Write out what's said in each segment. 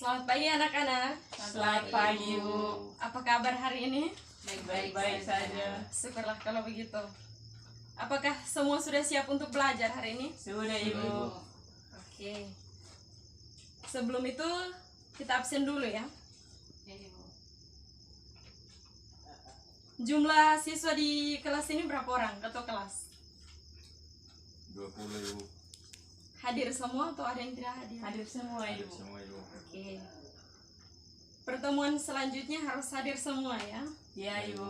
Selamat pagi anak-anak. Selamat pagi, Bu. Apa kabar hari ini? Baik-baik saja. Syukurlah kalau begitu. Apakah semua sudah siap untuk belajar hari ini? Sudah, Ibu. Oke. Sebelum itu kita absen dulu ya. Jumlah siswa di kelas ini berapa orang? Ketua kelas? 20, Ibu. Hadir semua atau ada yang tidak hadir? Hadir semua, Hadir Ibu. semua, Ibu. Oke. Pertemuan selanjutnya harus hadir semua ya. Ya, Ibu.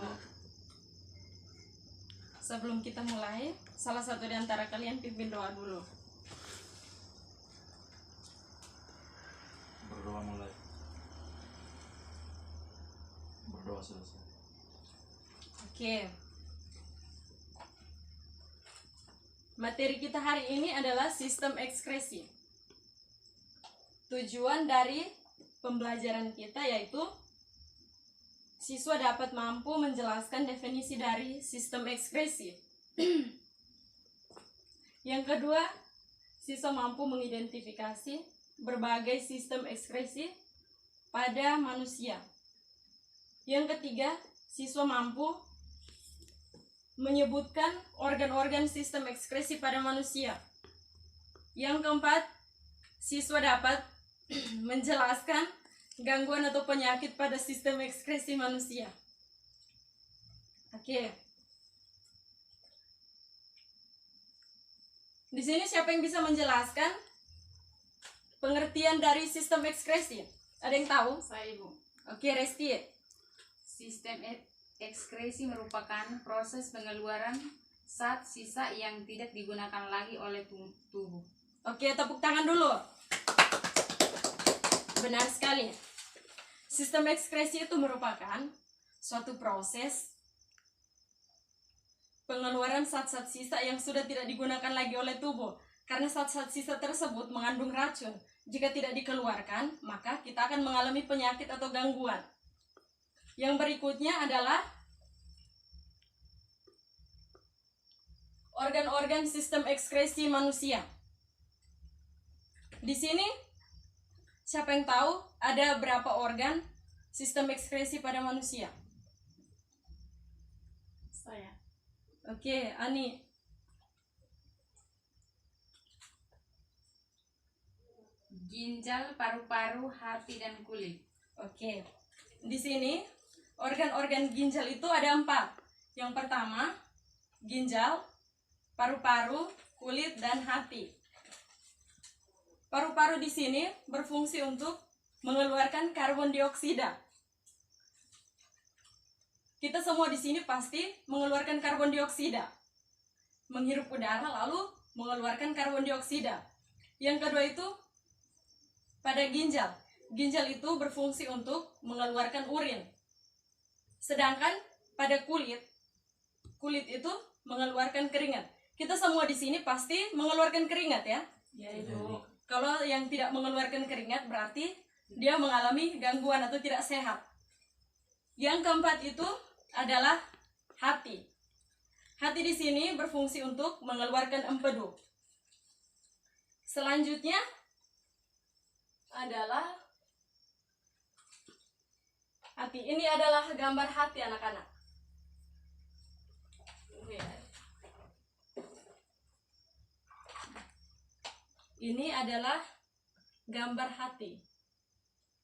Sebelum kita mulai, salah satu di antara kalian pimpin doa dulu. Berdoa mulai. Berdoa selesai. Oke. Materi kita hari ini adalah sistem ekskresi. Tujuan dari pembelajaran kita yaitu siswa dapat mampu menjelaskan definisi dari sistem ekskresi. Yang kedua, siswa mampu mengidentifikasi berbagai sistem ekskresi pada manusia. Yang ketiga, siswa mampu menyebutkan organ-organ sistem ekskresi pada manusia. Yang keempat, siswa dapat menjelaskan gangguan atau penyakit pada sistem ekskresi manusia. Oke. Di sini siapa yang bisa menjelaskan pengertian dari sistem ekskresi? Ada yang tahu? Saya, Ibu. Oke, Resti. Sistem ekskresi merupakan proses pengeluaran zat sisa yang tidak digunakan lagi oleh tubuh. Oke, tepuk tangan dulu. Benar sekali. Sistem ekskresi itu merupakan suatu proses pengeluaran zat-zat sisa yang sudah tidak digunakan lagi oleh tubuh. Karena zat-zat sisa tersebut mengandung racun. Jika tidak dikeluarkan, maka kita akan mengalami penyakit atau gangguan. Yang berikutnya adalah organ-organ sistem ekskresi manusia. Di sini siapa yang tahu ada berapa organ sistem ekskresi pada manusia? Saya. Oke, Ani. Ginjal, paru-paru, hati, dan kulit. Oke. Di sini organ-organ ginjal itu ada 4. Yang pertama, ginjal, paru-paru, kulit, dan hati. Paru-paru di sini berfungsi untuk mengeluarkan karbon dioksida. Kita semua di sini pasti mengeluarkan karbon dioksida. Menghirup udara lalu mengeluarkan karbon dioksida. Yang kedua itu pada ginjal. Ginjal itu berfungsi untuk mengeluarkan urin. Sedangkan pada kulit itu mengeluarkan keringat. Kita semua di sini pasti mengeluarkan keringat ya. Ya, Ibu. Kalau yang tidak mengeluarkan keringat berarti dia mengalami gangguan atau tidak sehat. Yang keempat itu adalah hati. Hati di sini berfungsi untuk mengeluarkan empedu. Selanjutnya adalah hati. Ini adalah gambar hati anak-anak. Ini adalah gambar hati.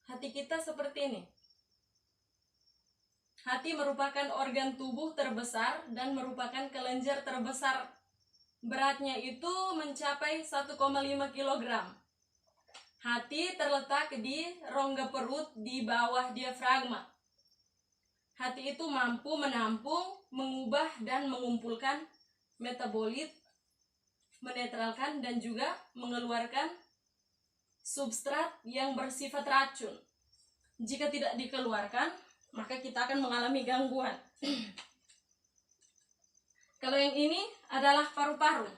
Hati kita seperti ini. Hati merupakan organ tubuh terbesar dan merupakan kelenjar terbesar. Beratnya itu mencapai 1,5 kg. Hati terletak di rongga perut di bawah diafragma. Hati itu mampu menampung, mengubah, dan mengumpulkan metabolit, menetralkan, dan juga mengeluarkan substrat yang bersifat racun. Jika tidak dikeluarkan, maka kita akan mengalami gangguan. Kalau yang ini adalah paru-paru.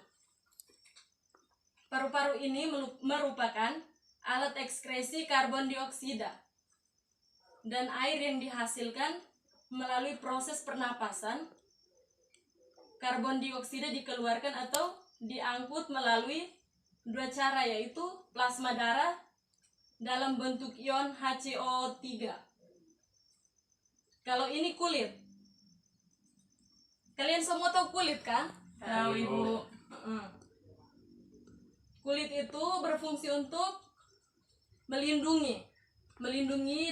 Paru-paru ini merupakan alat ekskresi karbon dioksida dan air yang dihasilkan melalui proses pernapasan. Karbon dioksida dikeluarkan atau diangkut melalui 2 cara, yaitu plasma darah dalam bentuk ion HCO3. Kalau ini kulit. Kalian semua tahu kulit kan? Tahu Ibu. Kulit itu berfungsi untuk melindungi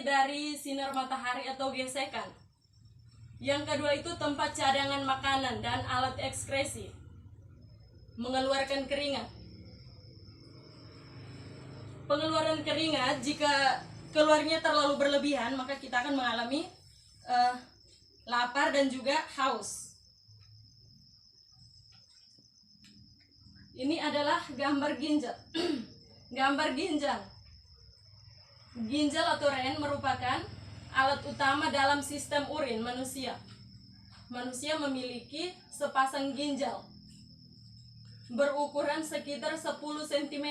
dari sinar matahari atau gesekan. Yang kedua itu tempat cadangan makanan dan alat ekskresi, mengeluarkan keringat. Pengeluaran keringat jika keluarnya terlalu berlebihan, maka kita akan mengalami lapar dan juga haus. Ini adalah gambar ginjal. Gambar ginjal. Ginjal atau ren merupakan alat utama dalam sistem urin manusia. Manusia memiliki sepasang ginjal berukuran sekitar 10 cm.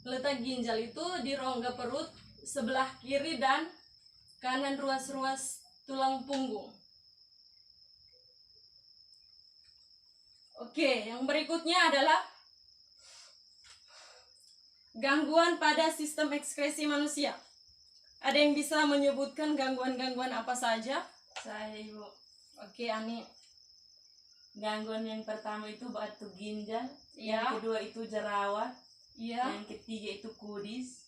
Letak ginjal itu di rongga perut sebelah kiri dan kanan ruas-ruas tulang punggung. Oke, yang berikutnya adalah gangguan pada sistem ekskresi manusia. Ada yang bisa menyebutkan gangguan-gangguan apa saja? Saya Ibu. Oke, Ani. Gangguan yang pertama itu batu ginjal, Ya. yang kedua itu jerawat, Iya. yang ketiga itu kudis,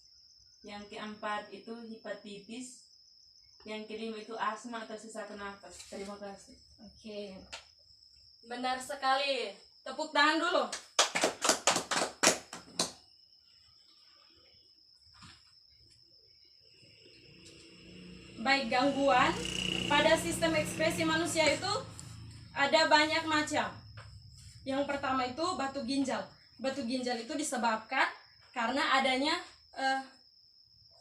yang keempat itu hepatitis, yang kelima itu asma atau sesak nafas. Terima kasih. Oke. Benar sekali. Tepuk tangan dulu. Baik, gangguan pada sistem ekspresi manusia itu ada banyak macam. Yang pertama itu batu ginjal. Batu ginjal itu disebabkan karena adanya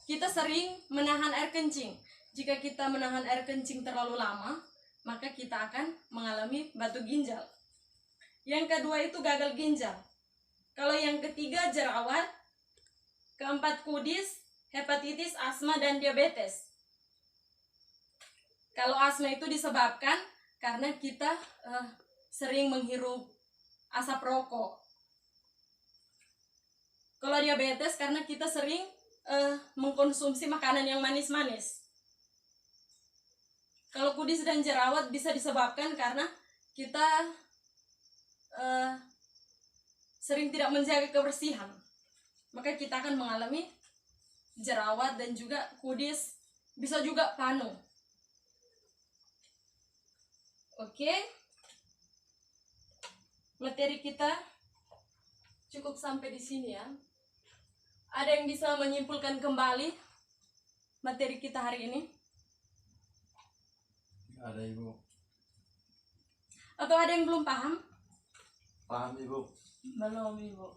kita sering menahan air kencing. Jika kita menahan air kencing terlalu lama, maka kita akan mengalami batu ginjal. Yang kedua itu gagal ginjal. Kalau yang ketiga jerawat, keempat kudis, hepatitis, asma, dan diabetes. Kalau asma itu disebabkan karena kita sering menghirup asap rokok. Kalau diabetes karena kita sering mengkonsumsi makanan yang manis-manis. Kalau kudis dan jerawat bisa disebabkan karena kita sering tidak menjaga kebersihan. Maka kita akan mengalami jerawat dan juga kudis, bisa juga panu. Oke. Materi kita cukup sampai di sini ya. Ada yang bisa menyimpulkan kembali materi kita hari ini? Ada Ibu. Atau ada yang belum paham? Paham Ibu. Belum Ibu.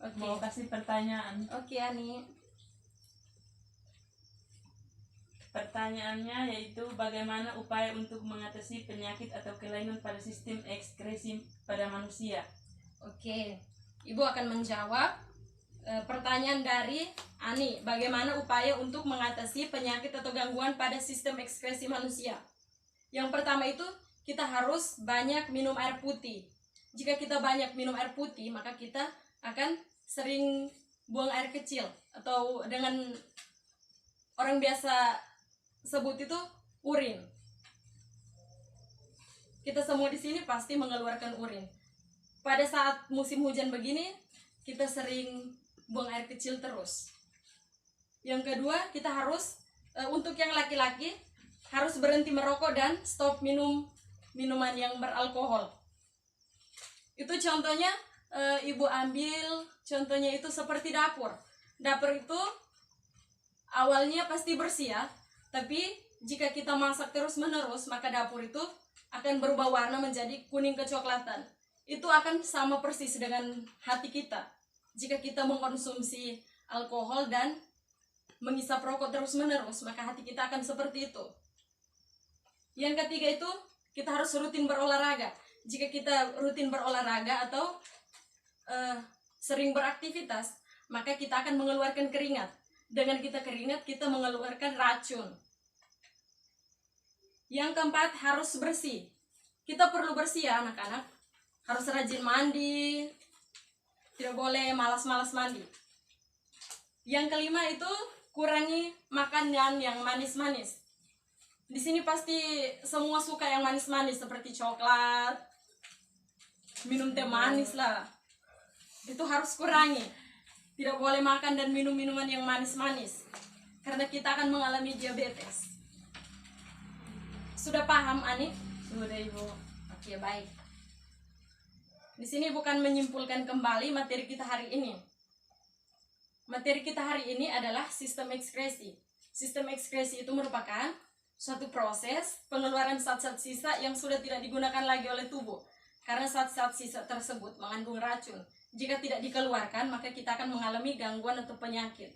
Oke. Mau kasih pertanyaan. Oke, Ani. Pertanyaannya yaitu bagaimana upaya untuk mengatasi penyakit atau kelainan pada sistem ekskresi pada manusia? Oke. Ibu akan menjawab pertanyaan dari Ani. Bagaimana upaya untuk mengatasi penyakit atau gangguan pada sistem ekskresi manusia? Yang pertama itu kita harus banyak minum air putih. Jika kita banyak minum air putih, maka kita akan sering buang air kecil, atau dengan orang biasa sebut itu urin. Kita semua di sini pasti mengeluarkan urin. Pada saat musim hujan begini, kita sering buang air kecil terus. Yang kedua, kita harus untuk yang laki-laki harus berhenti merokok dan stop minum minuman yang beralkohol. Itu contohnya ibu ambil contohnya itu seperti dapur. Dapur itu awalnya pasti bersih ya, tapi jika kita masak terus-menerus, maka dapur itu akan berubah warna menjadi kuning kecoklatan. Itu akan sama persis dengan hati kita. Jika kita mengkonsumsi alkohol dan menghisap rokok terus-menerus, maka hati kita akan seperti itu. Yang ketiga itu, kita harus rutin berolahraga. Jika kita rutin berolahraga atau sering beraktivitas, maka kita akan mengeluarkan keringat. Dengan kita keringat, kita mengeluarkan racun. Yang keempat, harus bersih. Kita perlu bersih ya anak-anak. Harus rajin mandi. Tidak boleh malas-malas mandi. Yang kelima itu kurangi makanan yang manis-manis. Di sini pasti semua suka yang manis-manis seperti coklat, minum teh manis lah. Itu harus kurangi. Tidak boleh makan dan minum minuman yang manis-manis karena kita akan mengalami diabetes. Sudah paham, Ani? Sudah Ibu. Oke, baik. Di sini bukan menyimpulkan kembali materi kita hari ini. Materi kita hari ini adalah sistem ekskresi. Sistem ekskresi itu merupakan suatu proses pengeluaran zat-zat sisa yang sudah tidak digunakan lagi oleh tubuh. Karena zat-zat sisa tersebut mengandung racun. Jika tidak dikeluarkan, maka kita akan mengalami gangguan atau penyakit.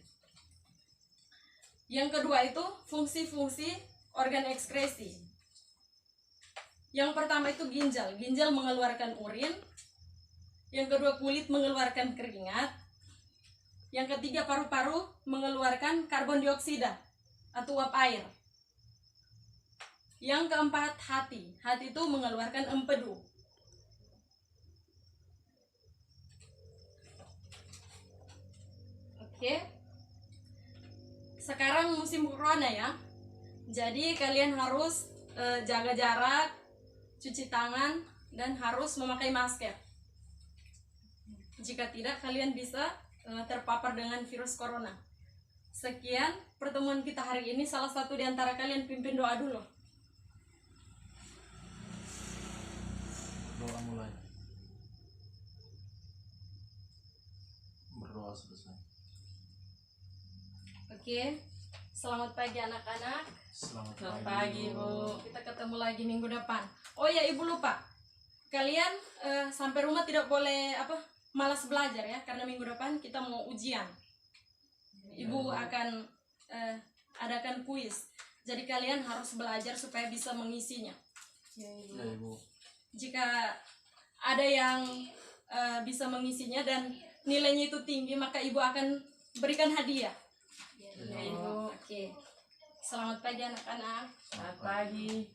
Yang kedua itu fungsi-fungsi organ ekskresi. Yang pertama itu ginjal. Ginjal mengeluarkan urin. Yang kedua kulit mengeluarkan keringat. Yang ketiga paru-paru mengeluarkan karbon dioksida atau uap air. Yang keempat hati. Hati itu mengeluarkan empedu. Oke. Sekarang musim corona ya. Jadi kalian harus jaga jarak, cuci tangan, dan harus memakai masker. Jika tidak, kalian bisa terpapar dengan virus corona. Sekian pertemuan kita hari ini. Salah satu di antara kalian pimpin doa dulu. Doa mulai. Berdoa selesai. Oke. Selamat pagi anak-anak. Selamat Selamat pagi Bu. Kita ketemu lagi minggu depan. Oh ya, Ibu lupa. Kalian sampai rumah tidak boleh malas belajar ya, karena minggu depan kita mau ujian. Ibu akan adakan kuis. Jadi kalian harus belajar supaya bisa mengisinya. Ya Ibu. Ya Ibu. Jika ada yang bisa mengisinya dan nilainya itu tinggi, maka Ibu akan berikan hadiah. Ya Ibu. Oke. Selamat pagi anak-anak. Selamat pagi.